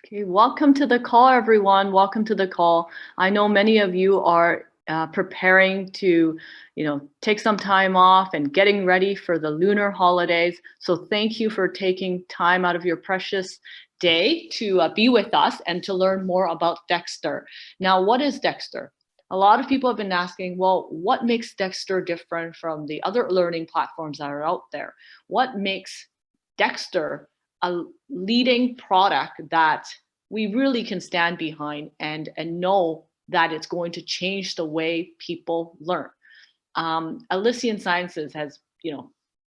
Okay, welcome to the call, everyone. Welcome to the call. I know many of you are preparing to, take some time off and getting ready for the lunar holidays. So thank you for taking time out of your precious day to be with us and to learn more about Dexter. Now, what is Dexter? A lot of people have been asking, well, what makes Dexter different from the other learning platforms that are out there? What makes Dexter a leading product that we really can stand behind and know that it's going to change the way people learn. Elysian Sciences has,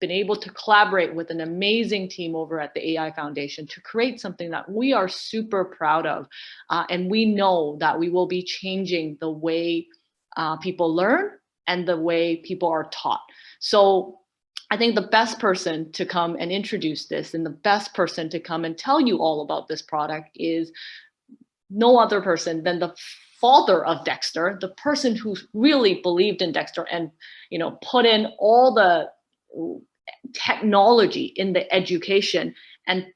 been able to collaborate with an amazing team over at the AI Foundation to create something that we are super proud of. And we know that we will be changing the way people learn and the way people are taught. So I think the best person to come and introduce this and the best person to come and tell you all about this product is no other person than the father of Dexter, the person who really believed in Dexter and, put in all the technology in the education and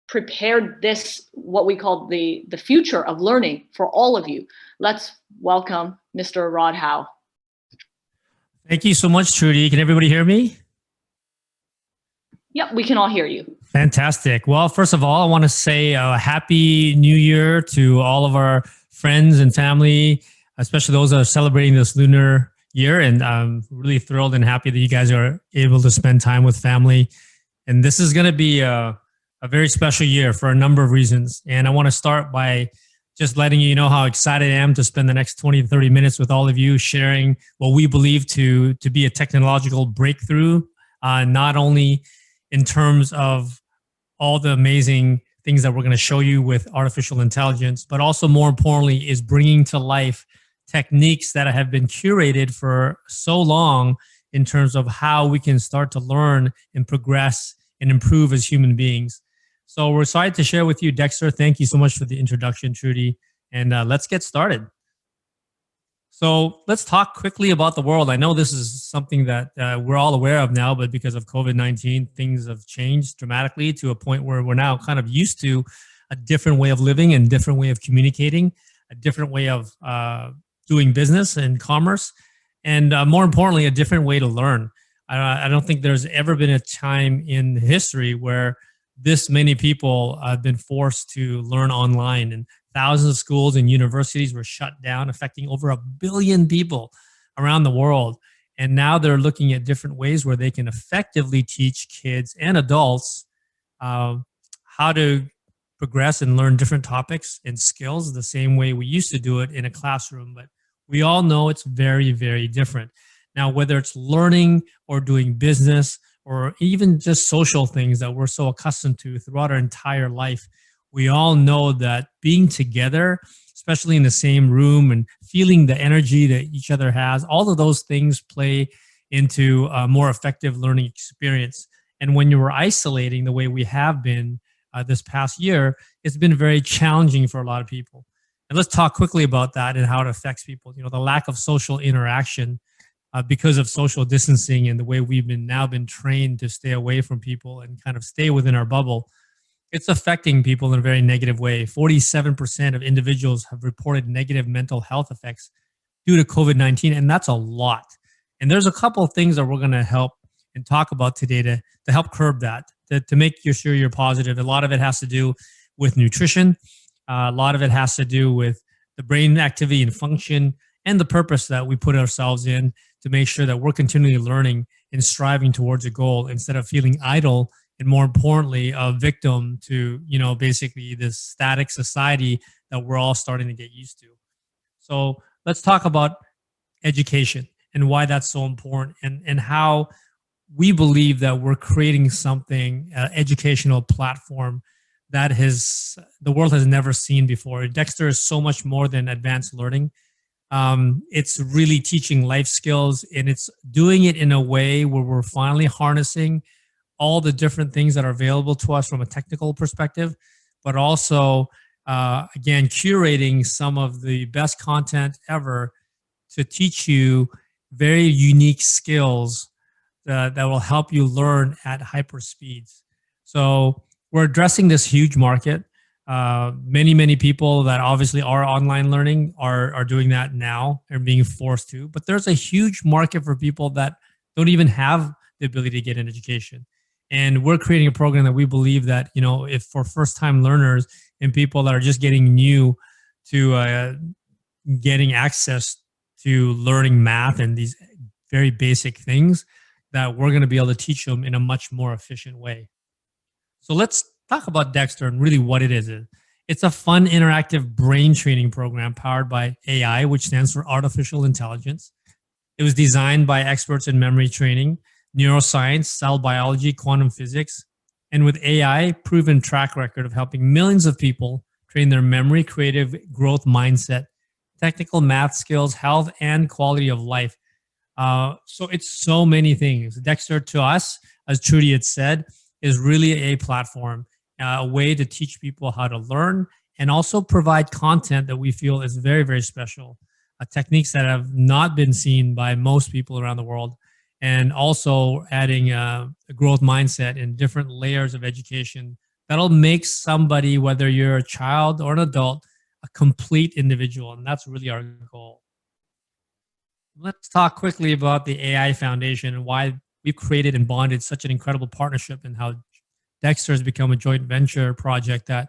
prepared this, what we call the future of learning for all of you. Let's welcome Mr. Rod Howe. Thank you so much, Trudy. Can everybody hear me? Yep, we can all hear you. Fantastic. Well, first of all, I want to say a happy new year to all of our friends and family, especially those that are celebrating this lunar year. And I'm really thrilled and happy that you guys are able to spend time with family. And this is going to be a very special year for a number of reasons. And I want to start by just letting you know how excited I am to spend the next 20 to 30 minutes with all of you sharing what we believe to be a technological breakthrough, not only in terms of all the amazing things that we're going to show you with artificial intelligence, but also more importantly is bringing to life techniques that have been curated for so long in terms of how we can start to learn and progress and improve as human beings. So we're excited to share with you, Dexter. Thank you so much for the introduction, Trudy. And let's get started. So let's talk quickly about the world. I know this is something that we're all aware of now, but because of COVID-19, things have changed dramatically to a point where we're now kind of used to a different way of living and different way of communicating, a different way of doing business and commerce, and more importantly, a different way to learn. I don't think there's ever been a time in history where this many people have been forced to learn online, and thousands of schools and universities were shut down, affecting over 1 billion people around the world. And now they're looking at different ways where they can effectively teach kids and adults how to progress and learn different topics and skills the same way we used to do it in a classroom. But we all know it's very, very different. Now, whether it's learning or doing business or even just social things that we're so accustomed to throughout our entire life, we all know that being together, especially in the same room and feeling the energy that each other has, all of those things play into a more effective learning experience. And when you were isolating the way we have been this past year, it's been very challenging for a lot of people. And let's talk quickly about that and how it affects people. The lack of social interaction because of social distancing and the way we've now been trained to stay away from people and kind of stay within our bubble. It's affecting people in a very negative way. 47% of individuals have reported negative mental health effects due to COVID-19, and that's a lot. And there's a couple of things that we're going to help and talk about today to help curb that, to make sure you're positive. A lot of it has to do with nutrition. A lot of it has to do with the brain activity and function and the purpose that we put ourselves in to make sure that we're continually learning and striving towards a goal instead of feeling idle and, more importantly, a victim to, basically this static society that we're all starting to get used to. So let's talk about education and why that's so important and how we believe that we're creating something, educational platform that the world has never seen before. Dexter is so much more than advanced learning. It's really teaching life skills, and it's doing it in a way where we're finally harnessing all the different things that are available to us from a technical perspective, but also, again, curating some of the best content ever to teach you very unique skills that will help you learn at hyper speeds. So we're addressing this huge market. Many people that obviously are online learning are doing that now and being forced to. But there's a huge market for people that don't even have the ability to get an education. And we're creating a program that we believe that, if for first time learners and people that are just getting new to getting access to learning math and these very basic things, that we're going to be able to teach them in a much more efficient way. So let's talk about Dexter and really what it is. It's a fun, interactive brain training program powered by AI, which stands for artificial intelligence. It was designed by experts in memory training, neuroscience, cell biology, quantum physics, and with AI, proven track record of helping millions of people train their memory, creative growth mindset, technical math skills, health, and quality of life. So it's so many things. Dexter, to us, as Trudy had said, is really a platform, a way to teach people how to learn and also provide content that we feel is very, very special. Techniques that have not been seen by most people around the world, and also adding a growth mindset in different layers of education that'll make somebody, whether you're a child or an adult, a complete individual. And that's really our goal. Let's talk quickly about the AI Foundation and why we've created and bonded such an incredible partnership, and how Dexter has become a joint venture project that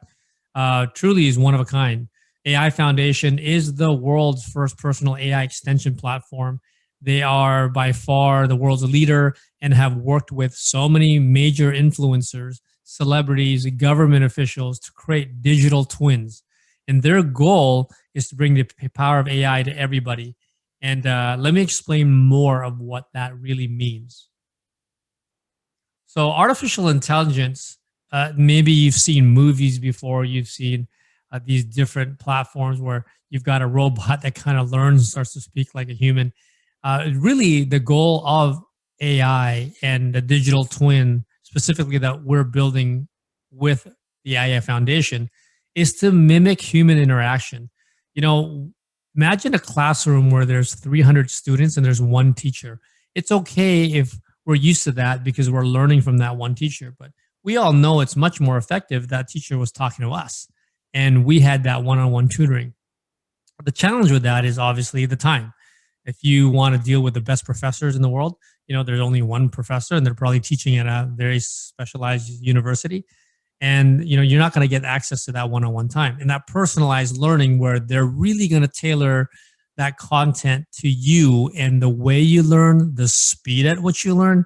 truly is one of a kind. AI Foundation is the world's first personal AI extension platform. They are by far the world's leader and have worked with so many major influencers, celebrities, government officials to create digital twins. And their goal is to bring the power of AI to everybody. And let me explain more of what that really means. So artificial intelligence, maybe you've seen movies before, you've seen these different platforms where you've got a robot that kind of learns and starts to speak like a human. Really, the goal of AI and the digital twin, specifically that we're building with the AI Foundation, is to mimic human interaction. Imagine a classroom where there's 300 students and there's one teacher. It's okay if we're used to that because we're learning from that one teacher, but we all know it's much more effective if that teacher was talking to us and we had that one-on-one tutoring. The challenge with that is obviously the time. If you want to deal with the best professors in the world, there's only one professor and they're probably teaching at a very specialized university. And, you're not going to get access to that one-on-one time and that personalized learning where they're really going to tailor that content to you and the way you learn, the speed at which you learn,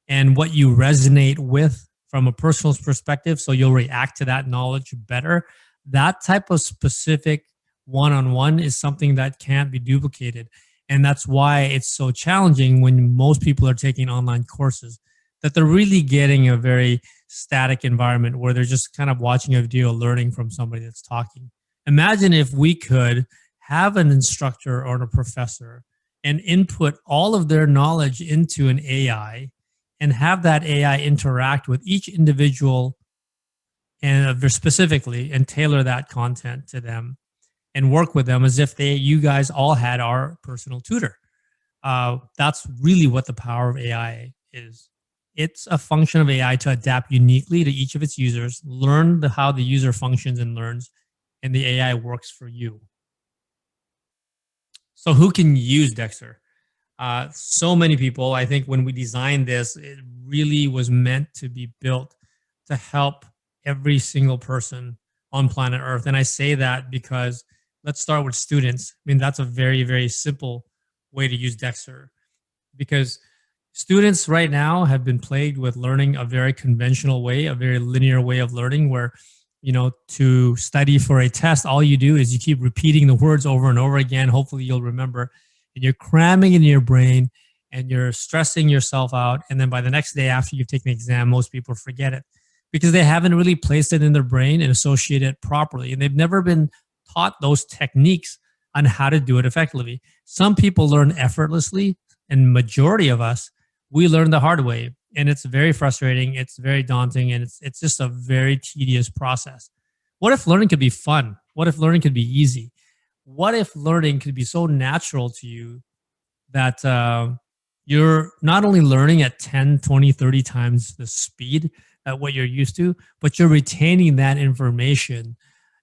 and what you resonate with from a personal perspective. So you'll react to that knowledge better. That type of specific one-on-one is something that can't be duplicated. And that's why it's so challenging when most people are taking online courses, that they're really getting a very static environment where they're just kind of watching a video, learning from somebody that's talking. Imagine if we could have an instructor or a professor and input all of their knowledge into an AI and have that AI interact with each individual and specifically and tailor that content to them and work with them as if you guys all had our personal tutor. That's really what the power of AI is. It's a function of AI to adapt uniquely to each of its users, learn how the user functions and learns, and the AI works for you. So who can use Dexter? So many people. I think when we designed this, it really was meant to be built to help every single person on planet Earth. And I say that because let's start with students. I mean, that's a very, very simple way to use Dexter, because students right now have been plagued with learning a very conventional way, a very linear way of learning where, to study for a test, all you do is you keep repeating the words over and over again. Hopefully you'll remember, and you're cramming in your brain and you're stressing yourself out. And then by the next day after you've taken the exam, most people forget it because they haven't really placed it in their brain and associated it properly. And they've never been taught those techniques on how to do it effectively. Some people learn effortlessly, and majority of us, we learn the hard way. And it's very frustrating. It's very daunting. And it's just a very tedious process. What if learning could be fun? What if learning could be easy? What if learning could be so natural to you that you're not only learning at 10, 20, 30 times the speed at what you're used to, but you're retaining that information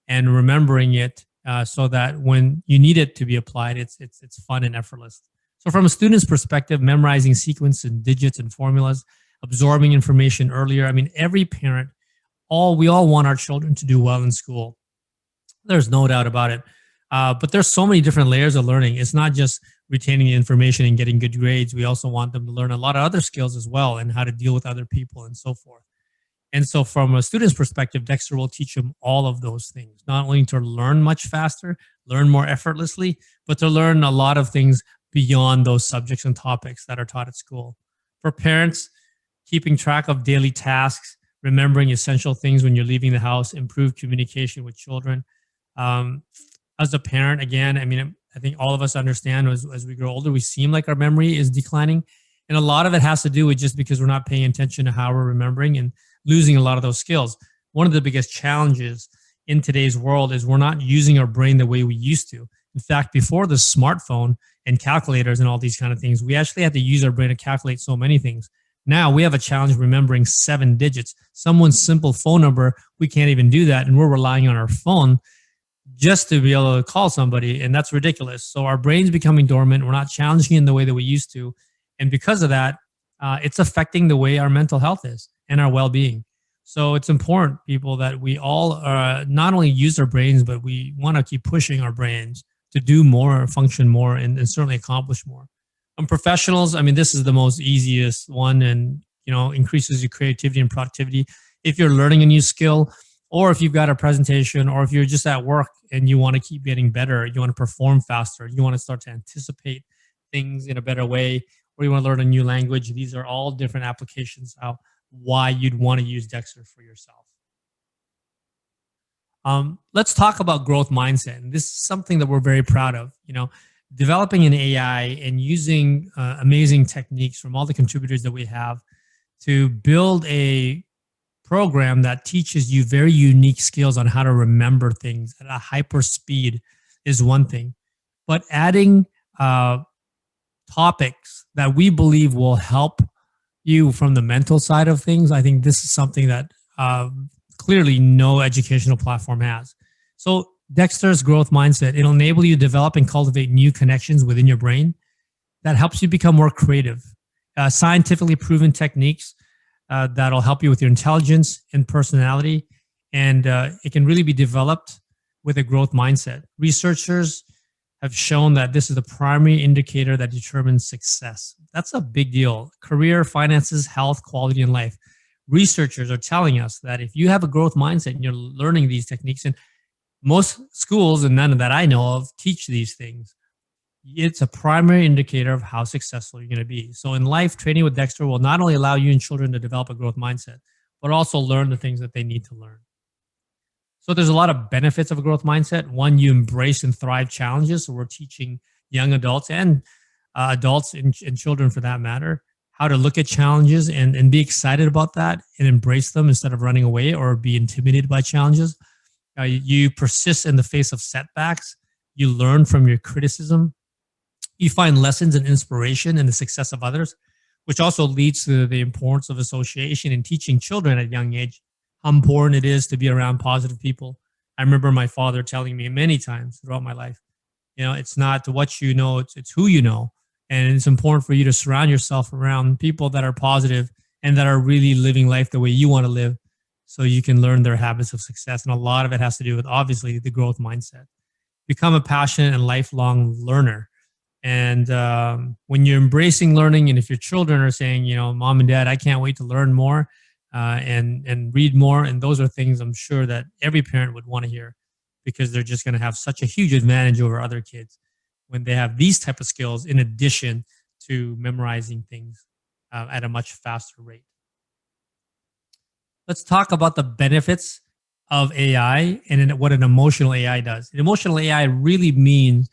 and remembering it so that when you need it to be applied, it's fun and effortless. So from a student's perspective, memorizing sequences and digits and formulas, absorbing information earlier. I mean, every parent, we all want our children to do well in school. There's no doubt about it. But there's so many different layers of learning. It's not just retaining the information and getting good grades. We also want them to learn a lot of other skills as well, and how to deal with other people and so forth. And so from a student's perspective, Dexter will teach them all of those things, not only to learn much faster, learn more effortlessly, but to learn a lot of things beyond those subjects and topics that are taught at school. For parents, keeping track of daily tasks, remembering essential things when you're leaving the house, improve communication with children. As a parent, again, I mean, I think all of us understand as we grow older, we seem like our memory is declining. And a lot of it has to do with just because we're not paying attention to how we're remembering and losing a lot of those skills. One of the biggest challenges in today's world is we're not using our brain the way we used to. In fact, before the smartphone and calculators and all these kind of things, we actually had to use our brain to calculate so many things. Now we have a challenge remembering 7 digits. Someone's simple phone number, we can't even do that. And we're relying on our phone just to be able to call somebody. And that's ridiculous. So our brain's becoming dormant. We're not challenging in the way that we used to. And because of that, it's affecting the way our mental health is and our well-being. So it's important, people, that we all not only use our brains, but we want to keep pushing our brains to do more, function more, and certainly accomplish more. Professionals, I mean, this is the most easiest one, and increases your creativity and productivity. If you're learning a new skill, or if you've got a presentation, or if you're just at work and you want to keep getting better, you want to perform faster, you want to start to anticipate things in a better way, or you want to learn a new language, these are all different applications of why you'd want to use Dexter for yourself. Let's talk about growth mindset. And this is something that we're very proud of. Developing an AI and using amazing techniques from all the contributors that we have to build a program that teaches you very unique skills on how to remember things at a hyper speed is one thing. But adding topics that we believe will help you from the mental side of things, I think this is something that clearly no educational platform has. So Dexter's growth mindset, it'll enable you to develop and cultivate new connections within your brain that helps you become more creative. Scientifically proven techniques that'll help you with your intelligence and personality. And it can really be developed with a growth mindset. Researchers have shown that this is the primary indicator that determines success. That's a big deal. Career, finances, health, quality in life. Researchers are telling us that if you have a growth mindset and you're learning these techniques, and most schools, and none that I know of, teach these things, it's a primary indicator of how successful you're going to be. So in life, training with Dexter will not only allow you and children to develop a growth mindset, but also learn the things that they need to learn. So there's a lot of benefits of a growth mindset. One, you embrace and thrive challenges. So we're teaching young adults and adults and children, for that matter, how to look at challenges and be excited about that and embrace them instead of running away or be intimidated by challenges. You persist in the face of setbacks. You learn from your criticism. You find lessons and inspiration in the success of others, which also leads to the importance of association and teaching children at a young age how important it is to be around positive people. I remember my father telling me many times throughout my life, it's not what you know, it's who you know. And it's important for you to surround yourself around people that are positive and that are really living life the way you want to live, so you can learn their habits of success. And a lot of it has to do with, obviously, the growth mindset. Become a passionate and lifelong learner. And when you're embracing learning, and if your children are saying, Mom and Dad, I can't wait to learn more and read more, and those are things I'm sure that every parent would want to hear, because they're just going to have such a huge advantage over other kids when they have these type of skills in addition to memorizing things at a much faster rate. Let's talk about the benefits of AI and what an emotional AI does. An emotional AI really means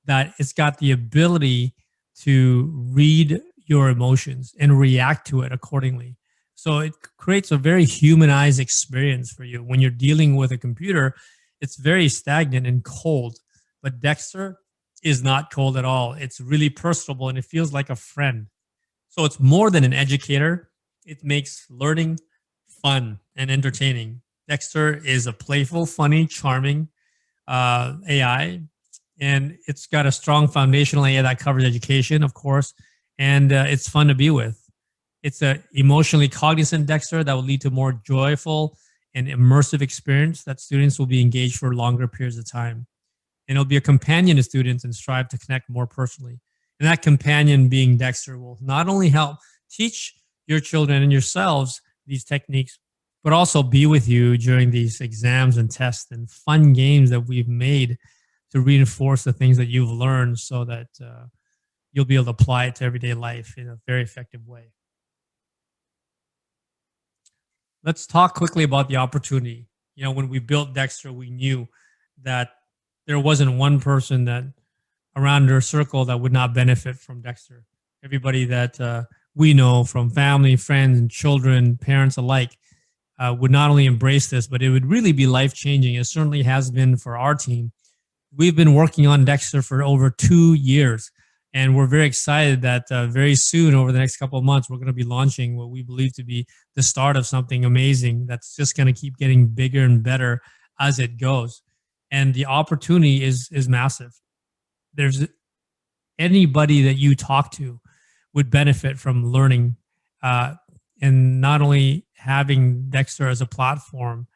that it's got the ability to read your emotions and react to it accordingly. So it creates a very humanized experience for you. When you're dealing with a computer, it's very stagnant and cold. But Dexter is not cold at all. It's really personable and it feels like a friend. So it's more than an educator. It makes learning fun and entertaining. Dexter is a playful, funny, charming AI, and it's got a strong foundational AI that covers education, of course, and it's fun to be with. It's a emotionally cognizant Dexter that will lead to more joyful and immersive experience that students will be engaged for longer periods of time. And it'll be a companion to students and strive to connect more personally. And that companion being Dexter will not only help teach your children and yourselves these techniques, but also be with you during these exams and tests and fun games that we've made to reinforce the things that you've learned so that you'll be able to apply it to everyday life in a very effective way. Let's talk quickly about the opportunity. You know, when we built Dexter, we knew that there wasn't one person that around our circle that would not benefit from Dexter. Everybody that we know, from family, friends, and children, parents alike, would not only embrace this, but it would really be life-changing. It certainly has been for our team. We've been working on Dexter for over 2 years, and we're very excited that very soon, over the next couple of months, we're going to be launching what we believe to be the start of something amazing that's just going to keep getting bigger and better as it goes. And the opportunity is massive. There's anybody that you talk to would benefit from learning, and not only having Dexter as a platform,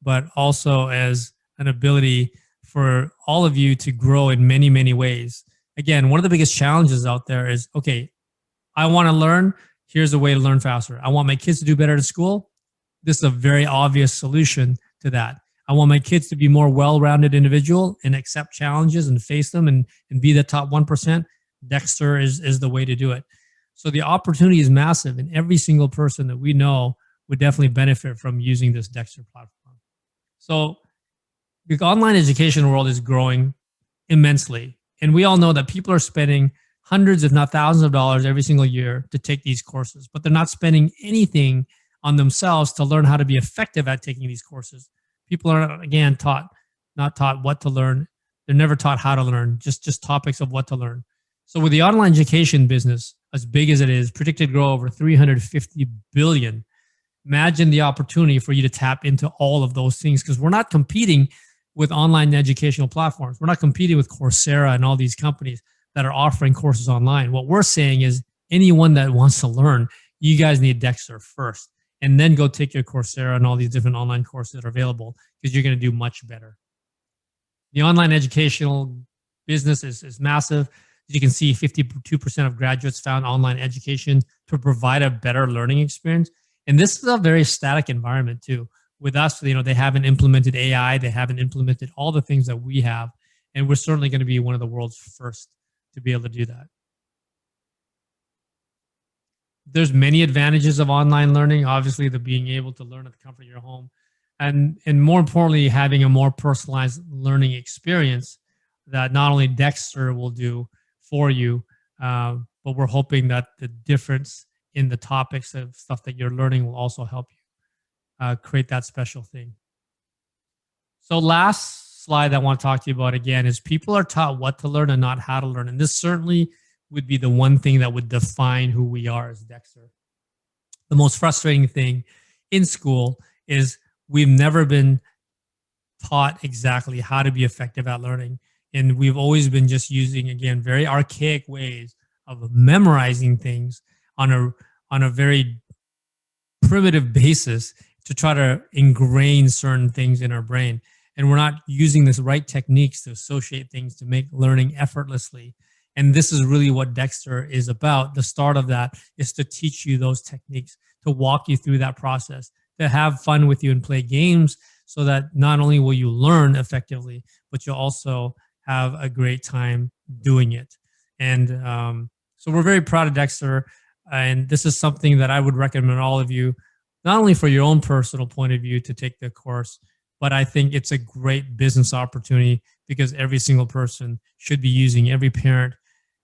but also as an ability for all of you to grow in many, many ways. Again, one of the biggest challenges out there is, okay, I want to learn. Here's a way to learn faster. I want my kids to do better at school. This is a very obvious solution to that. I want my kids to be more well-rounded individual and accept challenges and face them and be the top 1%. Dexter is the way to do it. So the opportunity is massive, and every single person that we know would definitely benefit from using this Dexter platform. So the online education world is growing immensely. And we all know that people are spending hundreds, if not thousands of dollars every single year to take these courses, but they're not spending anything on themselves to learn how to be effective at taking these courses. People are, again, not taught what to learn. They're never taught how to learn, just topics of what to learn. So with the online education business, as big as it is, predicted to grow over 350 billion, imagine the opportunity for you to tap into all of those things, because we're not competing with online educational platforms. We're not competing with Coursera and all these companies that are offering courses online. What we're saying is anyone that wants to learn, you guys need Dexter first, and then go take your Coursera and all these different online courses that are available, because you're going to do much better. The online educational business is massive. As you can see, 52% of graduates found online education to provide a better learning experience. And this is a very static environment too. With us, they haven't implemented AI. They haven't implemented all the things that we have. And we're certainly going to be one of the world's first to be able to do that. There's many advantages of online learning. Obviously, the being able to learn at the comfort of your home. And more importantly, having a more personalized learning experience that not only Dexter will do for you, but we're hoping that the difference in the topics of stuff that you're learning will also help you create that special thing. So last slide I want to talk to you about again is people are taught what to learn and not how to learn. And this certainly would be the one thing that would define who we are as Dexter. The most frustrating thing in school is we've never been taught exactly how to be effective at learning. And we've always been just using, again, very archaic ways of memorizing things on a very primitive basis to try to ingrain certain things in our brain. And we're not using the right techniques to associate things to make learning effortlessly. And this is really what Dexter is about. The start of that is to teach you those techniques, to walk you through that process, to have fun with you and play games so that not only will you learn effectively, but you'll also have a great time doing it. And so we're very proud of Dexter. And this is something that I would recommend all of you, not only for your own personal point of view to take the course, but I think it's a great business opportunity because every single person should be using, every parent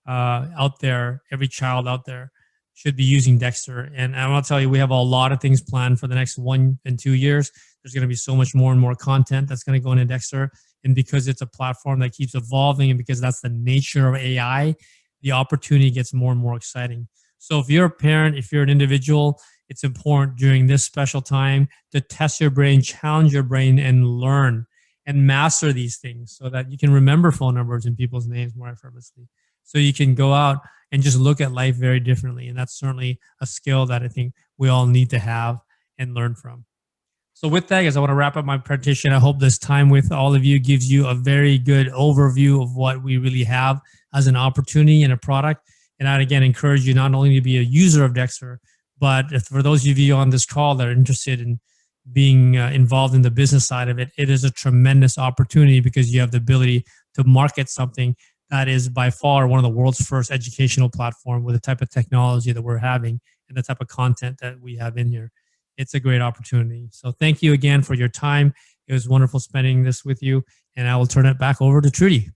out there, every child out there should be using Dexter. And I want to tell you, we have a lot of things planned for the next 1 and 2 years. There's going to be so much more and more content that's going to go into Dexter. And because it's a platform that keeps evolving and because that's the nature of AI, the opportunity gets more and more exciting. So if you're a parent, if you're an individual, it's important during this special time to test your brain, challenge your brain, and learn and master these things so that you can remember phone numbers and people's names more effortlessly. So you can go out and just look at life very differently. And that's certainly a skill that I think we all need to have and learn from. So with that, guys, I want to wrap up my presentation. I hope this time with all of you gives you a very good overview of what we really have as an opportunity and a product. And I'd again encourage you not only to be a user of Dexter, but for those of you on this call that are interested in being involved in the business side of it, it is a tremendous opportunity because you have the ability to market something that is by far one of the world's first educational platform with the type of technology that we're having and the type of content that we have in here. It's a great opportunity. So thank you again for your time. It was wonderful spending this with you, and I will turn it back over to Trudy.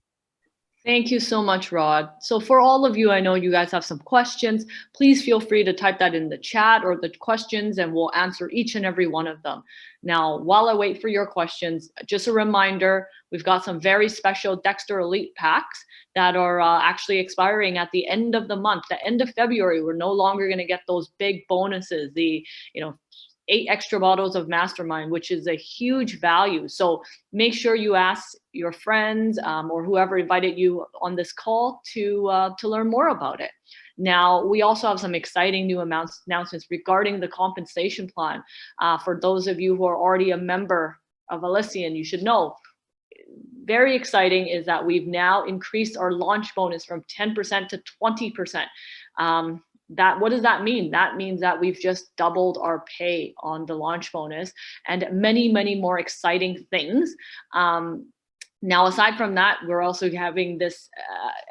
Thank you so much, Rod. So for all of you, I know you guys have some questions. Please feel free to type that in the chat or the questions, and we'll answer each and every one of them. Now, while I wait for your questions, just a reminder, we've got some very special Dexter Elite packs that are actually expiring at the end of the month, the end of February. We're no longer going to get those big bonuses, the 8 extra bottles of Mastermind, which is a huge value. So make sure you ask your friends or whoever invited you on this call to learn more about it. Now, we also have some exciting new announcements regarding the compensation plan. For those of you who are already a member of Elysian, you should know, very exciting is that we've now increased our launch bonus from 10% to 20%. What does that mean? That means that we've just doubled our pay on the launch bonus and many, many more exciting things. Now, aside from that, we're also having this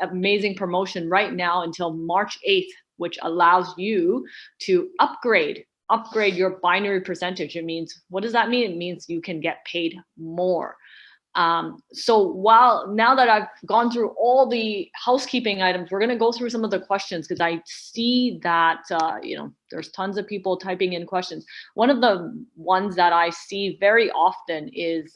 amazing promotion right now until March 8th, which allows you to upgrade your binary percentage. It means, what does that mean? It means you can get paid more. So now that I've gone through all the housekeeping items, we're going to go through some of the questions because I see that, there's tons of people typing in questions. One of the ones that I see very often is,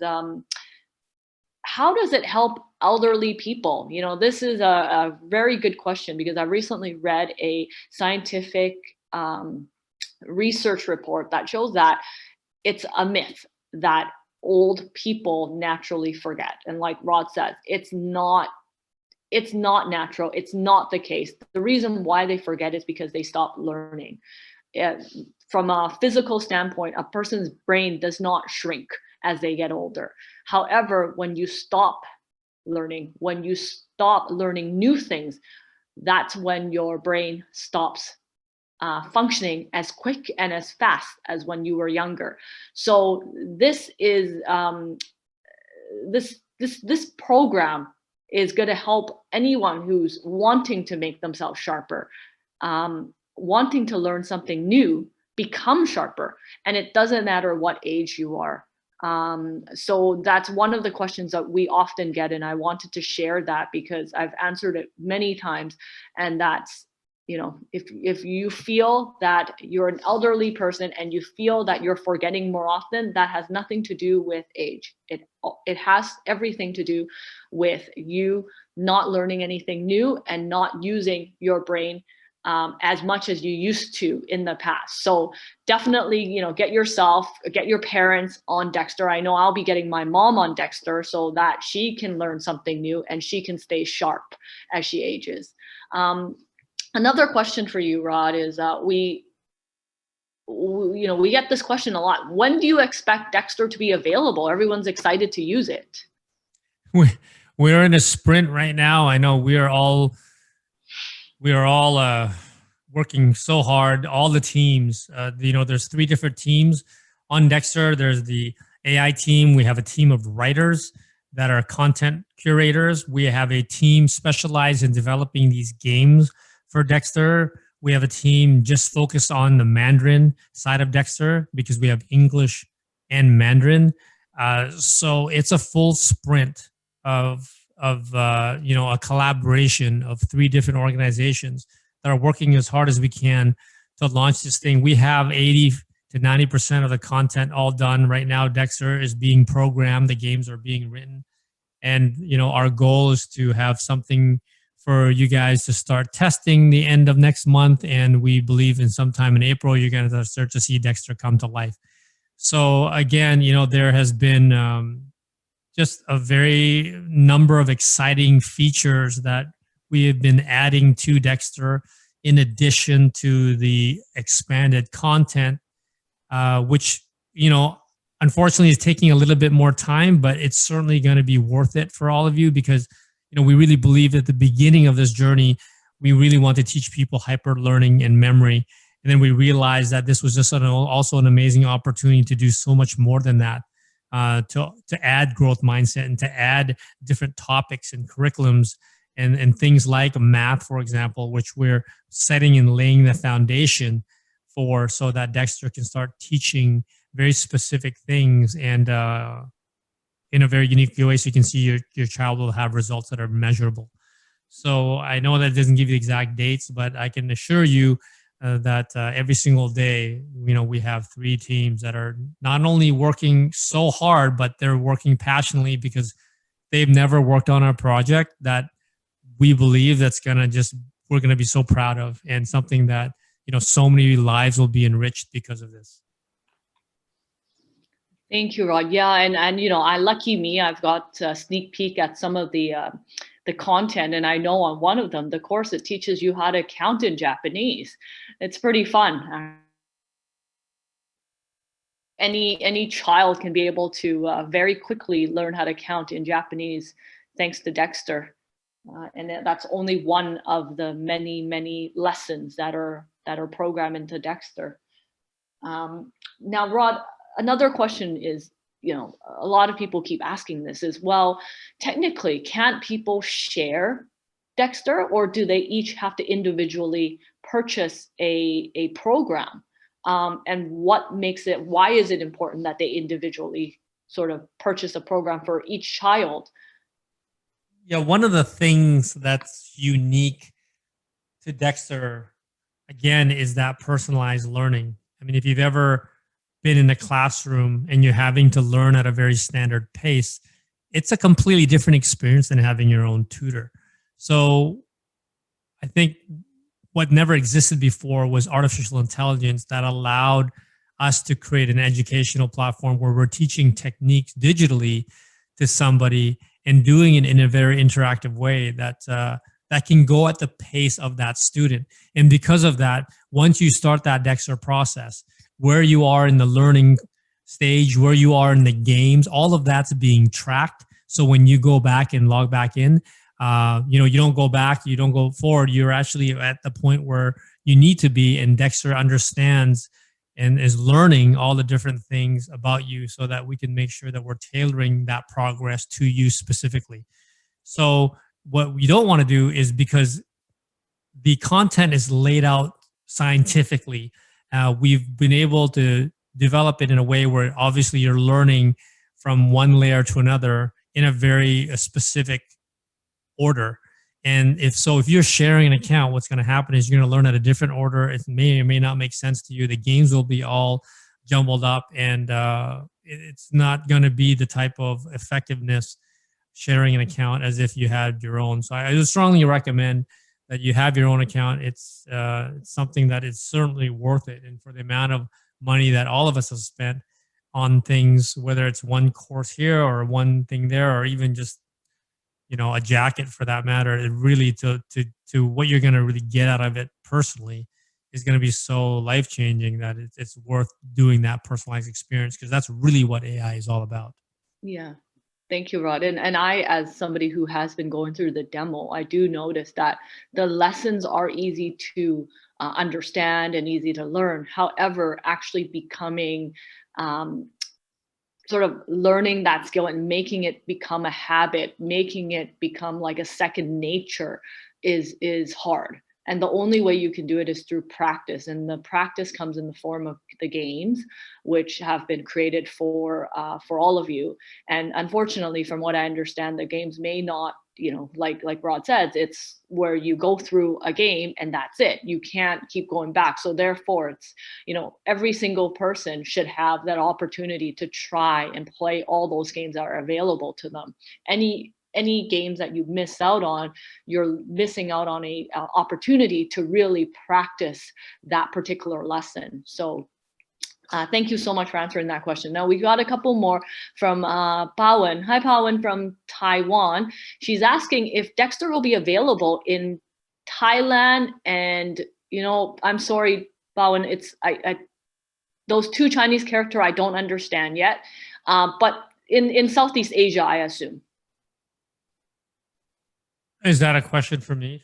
how does it help elderly people? This is a very good question because I recently read a scientific research report that shows that it's a myth that old people naturally forget. And like Rod says, it's not natural. It's not the case. The reason why they forget is because they stop learning. From a physical standpoint, a person's brain does not shrink as they get older. However, when you stop learning new things, that's when your brain stops functioning as quick and as fast as when you were younger. So this is this program is going to help anyone who's wanting to make themselves sharper, wanting to learn something new, become sharper, and it doesn't matter what age you are. So that's one of the questions that we often get, and I wanted to share that because I've answered it many times, and that's, if you feel that you're an elderly person and you feel that you're forgetting more often, that has nothing to do with age. It has everything to do with you not learning anything new and not using your brain as much as you used to in the past. So definitely, get your parents on Dexter. I know I'll be getting my mom on Dexter so that she can learn something new and she can stay sharp as she ages. Another question for you, Rod, is we get this question a lot. When do you expect Dexter to be available? Everyone's excited to use it. We're in a sprint right now. I know we are all working so hard. All the teams, there's 3 different teams on Dexter. There's the AI team. We have a team of writers that are content curators. We have a team specialized in developing these games for Dexter. We have a team just focused on the Mandarin side of Dexter because we have English and Mandarin. So it's a full sprint of a collaboration of 3 different organizations that are working as hard as we can to launch this thing. We have 80 to 90% of the content all done right now. Dexter is being programmed. The games are being written. And, our goal is to have something for you guys to start testing the end of next month. And we believe in sometime in April, you're going to start to see Dexter come to life. So again, there has been just a very number of exciting features that we have been adding to Dexter in addition to the expanded content, which, unfortunately is taking a little bit more time, but it's certainly going to be worth it for all of you because, we really believe at the beginning of this journey, we really want to teach people hyper learning and memory. And then we realized that this was just also an amazing opportunity to do so much more than that, to add growth mindset and to add different topics and curriculums and things like math, for example, which we're setting and laying the foundation for so that Dexter can start teaching very specific things and in a very unique way so you can see your child will have results that are measurable. So I know that doesn't give you the exact dates, but I can assure you that every single day, we have 3 teams that are not only working so hard, but they're working passionately because they've never worked on a project that we believe we're going to be so proud of and something that, so many lives will be enriched because of this. Thank you, Rod. Yeah, and lucky me, I've got a sneak peek at some of the content, and I know on one of them, the course that teaches you how to count in Japanese. It's pretty fun. Any child can be able to very quickly learn how to count in Japanese thanks to Dexter, and that's only one of the many lessons that are programmed into Dexter. Now, Rod, another question is, a lot of people keep asking this is, well, technically, can't people share Dexter, or do they each have to individually purchase a program? And why is it important that they individually sort of purchase a program for each child? Yeah, one of the things that's unique to Dexter, again, is that personalized learning. I mean, if you've ever been in a classroom and you're having to learn at a very standard pace, it's a completely different experience than having your own tutor. So I think what never existed before was artificial intelligence that allowed us to create an educational platform where we're teaching techniques digitally to somebody and doing it in a very interactive way that can go at the pace of that student. And because of that, once you start that Dexter process, where you are in the learning stage, where you are in the games, all of that's being tracked. So when you go back and log back in, you don't go back, you don't go forward. You're actually at the point where you need to be, and Dexter understands and is learning all the different things about you so that we can make sure that we're tailoring that progress to you specifically. So what we don't want to do is, because the content is laid out scientifically, we've been able to develop it in a way where obviously you're learning from one layer to another in a very specific order. And if you're sharing an account, what's going to happen is you're going to learn at a different order. It may or may not make sense to you. The games will be all jumbled up, and it's not going to be the type of effectiveness sharing an account as if you had your own. So I would strongly recommend that you have your own account. It's something that is certainly worth it. And for the amount of money that all of us have spent on things, whether it's one course here or one thing there, or even just, a jacket for that matter, it really to what you're going to really get out of it personally is going to be so life-changing that it's worth doing that personalized experience, because that's really what AI is all about. Yeah. Thank you, Rod. And I, as somebody who has been going through the demo, I do notice that the lessons are easy to understand and easy to learn. However, actually becoming sort of learning that skill and making it become a habit, making it become like a second nature is hard. And the only way you can do it is through practice. And the practice comes in the form of the games, which have been created for all of you. And unfortunately, from what I understand, the games may not, like Rod says, it's where you go through a game and that's it. You can't keep going back. So therefore, it's, every single person should have that opportunity to try and play all those games that are available to them. Any any games that you miss out on, you're missing out on a opportunity to really practice that particular lesson. So thank you so much for answering that question. Now we got a couple more from Pawan. Hi, Pawan from Taiwan. She's asking if Dexter will be available in Thailand. And, you know, I'm sorry, Pawan, it's those two Chinese characters I don't understand yet. But in Southeast Asia, I assume. Is that a question for me?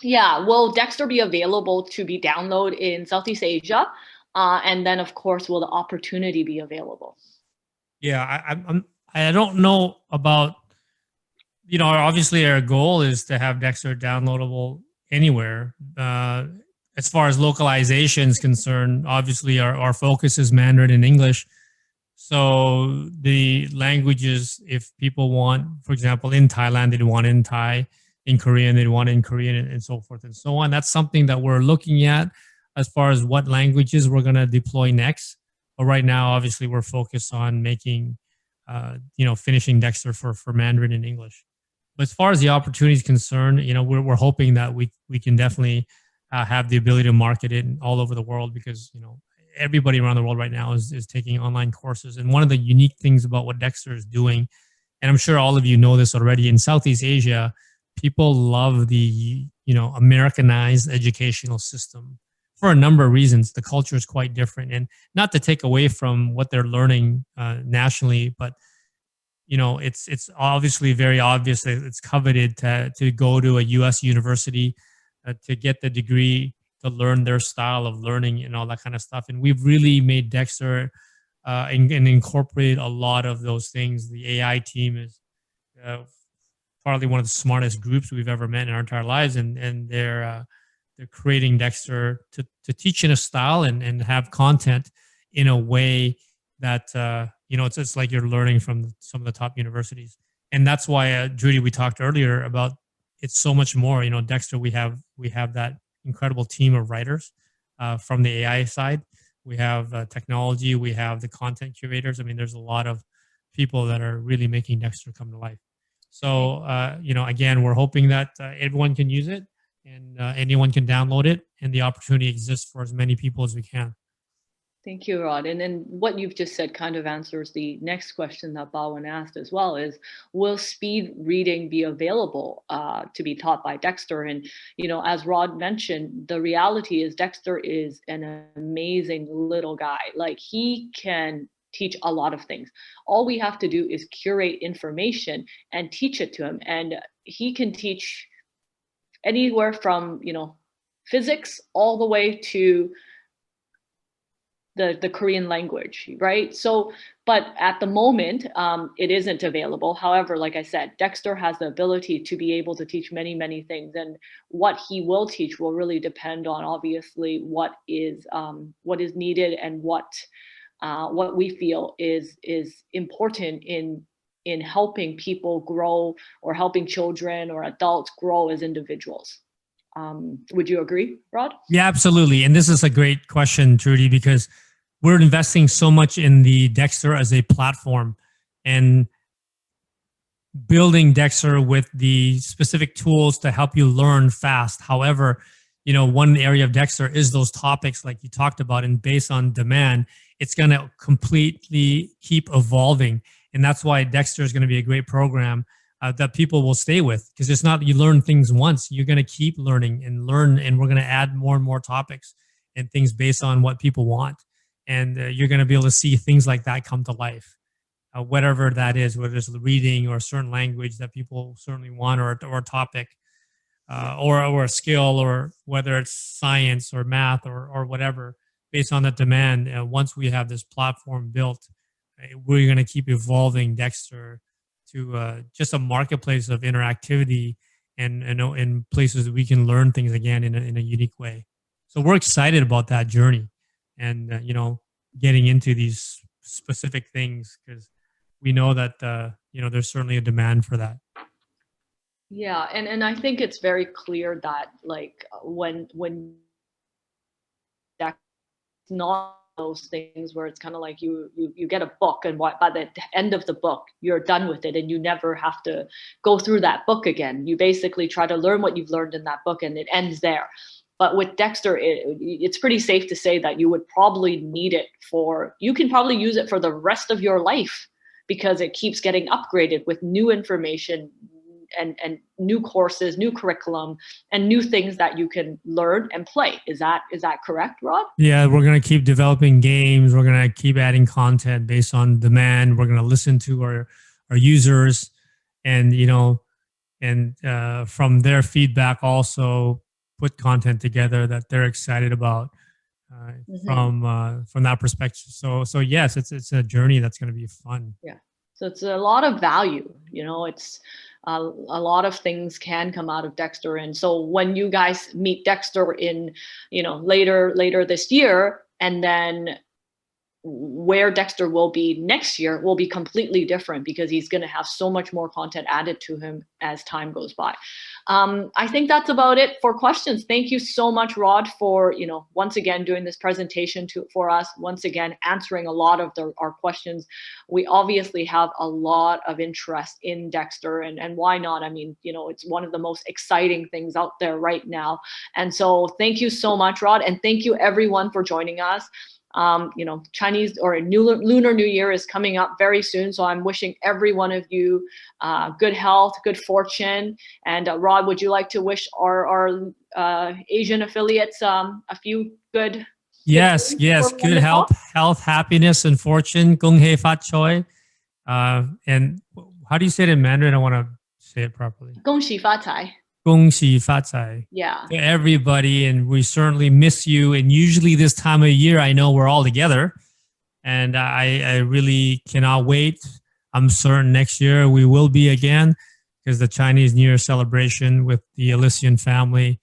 Yeah, will Dexter be available to be downloaded in Southeast Asia? And then, of course, will the opportunity be available? Yeah, I don't know about, you know, obviously our goal is to have Dexter downloadable anywhere. As far as localization is concerned, obviously our focus is Mandarin and English. So the languages, if people want, for example, in Thailand, they'd want in Thai, in Korean, they'd want in Korean, and so forth and so on. That's something that we're looking at as far as what languages we're going to deploy next. But right now, obviously, we're focused on making, finishing Dexter for Mandarin and English. But as far as the opportunity is concerned, you know, we're hoping that we can definitely have the ability to market it all over the world, because, you know, everybody around the world right now is taking online courses. And one of the unique things about what Dexter is doing, and I'm sure all of you know this already, in Southeast Asia, people love the, you know, Americanized educational system for a number of reasons. The culture is quite different, and not to take away from what they're learning nationally, but, you know, it's obviously very obvious that it's coveted to go to a U.S. university to get the degree, to learn their style of learning and all that kind of stuff. And we've really made Dexter and incorporate a lot of those things. The AI team is probably one of the smartest groups we've ever met in our entire lives, and they're creating Dexter to teach in a style and have content in a way that you know, it's like you're learning from some of the top universities. And that's why, Judy, we talked earlier about it's so much more. You know, Dexter, we have that incredible team of writers from the AI side. We have technology. We have the content curators. I mean, there's a lot of people that are really making Dexter come to life. So, you know, again, we're hoping that everyone can use it, and anyone can download it, and the opportunity exists for as many people as we can. Thank you, Rod. And then what you've just said kind of answers the next question that Bawan asked as well, is will speed reading be available to be taught by Dexter? And, you know, as Rod mentioned, the reality is Dexter is an amazing little guy. Like, he can teach a lot of things. All we have to do is curate information and teach it to him. And he can teach anywhere from, you know, physics all the way to the Korean language, right? So, but at the moment, it isn't available. However, like I said, Dexter has the ability to be able to teach many, many things, and what he will teach will really depend on, obviously, what is needed and what we feel is important in helping people grow, or helping children or adults grow as individuals. Would you agree, Rod? Yeah, absolutely. And this is a great question, Trudy, because we're investing so much in the Dexter as a platform and building Dexter with the specific tools to help you learn fast. However, you know, one area of Dexter is those topics like you talked about, and based on demand, it's going to completely keep evolving. And that's why Dexter is going to be a great program that people will stay with, because it's not you learn things once. You're going to keep learning and learn, and we're going to add more and more topics and things based on what people want. And you're going to be able to see things like that come to life, whatever that is, whether it's reading or a certain language that people certainly want, or a topic, or a skill, or whether it's science or math or whatever, based on the demand. Once we have this platform built, we're going to keep evolving Dexter to just a marketplace of interactivity and in places that we can learn things again in a unique way. So we're excited about that journey, and you know, getting into these specific things, because we know that you know, there's certainly a demand for that. Yeah, and I think it's very clear that, like, when that's not those things where it's kind of like you get a book, and by the end of the book, you're done with it and you never have to go through that book again. You basically try to learn what you've learned in that book and it ends there. But with Dexter, it's pretty safe to say that you would probably need it you can probably use it for the rest of your life, because it keeps getting upgraded with new information and new courses, new curriculum, and new things that you can learn and play. Is that correct, Rod? Yeah, we're going to keep developing games. We're going to keep adding content based on demand. We're going to listen to our users, and from their feedback also put content together that they're excited about from that perspective. So yes, it's a journey that's going to be fun. Yeah. So it's a lot of value. It's a lot of things can come out of Dexter. And so when you guys meet Dexter in, later this year, and then where Dexter will be next year will be completely different, because he's going to have so much more content added to him as time goes by. I think that's about it for questions. Thank you so much, Rod, for once again doing this presentation for us. Once again, answering a lot of our questions. We obviously have a lot of interest in Dexter, and why not? I mean, it's one of the most exciting things out there right now. And so, thank you so much, Rod, and thank you everyone for joining us. Chinese or Lunar New Year is coming up very soon. So I'm wishing every one of you good health, good fortune. And Rod, would you like to wish our Asian affiliates a few good? Yes. Good health, happiness, and fortune. Gong hei fat choi. And how do you say it in Mandarin? I want to say it properly. Gong xi fa cai. Gong xi fa cai. Yeah. To everybody, and we certainly miss you. And usually this time of year, I know we're all together, and I really cannot wait. I'm certain next year we will be again, because the Chinese New Year celebration with the Elysian family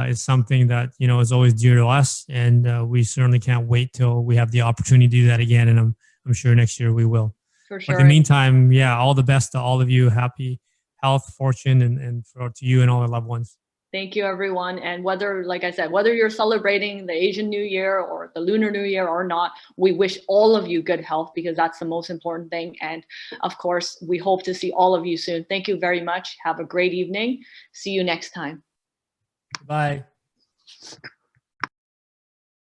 is something that is always dear to us, and we certainly can't wait till we have the opportunity to do that again. And I'm sure next year we will. For sure. But in the meantime, all the best to all of you. Happy health, fortune, and to you and all the loved ones. Thank you, everyone. And like I said, whether you're celebrating the Asian New Year or the Lunar New Year or not, we wish all of you good health, because that's the most important thing. And of course, we hope to see all of you soon. Thank you very much. Have a great evening. See you next time. Bye.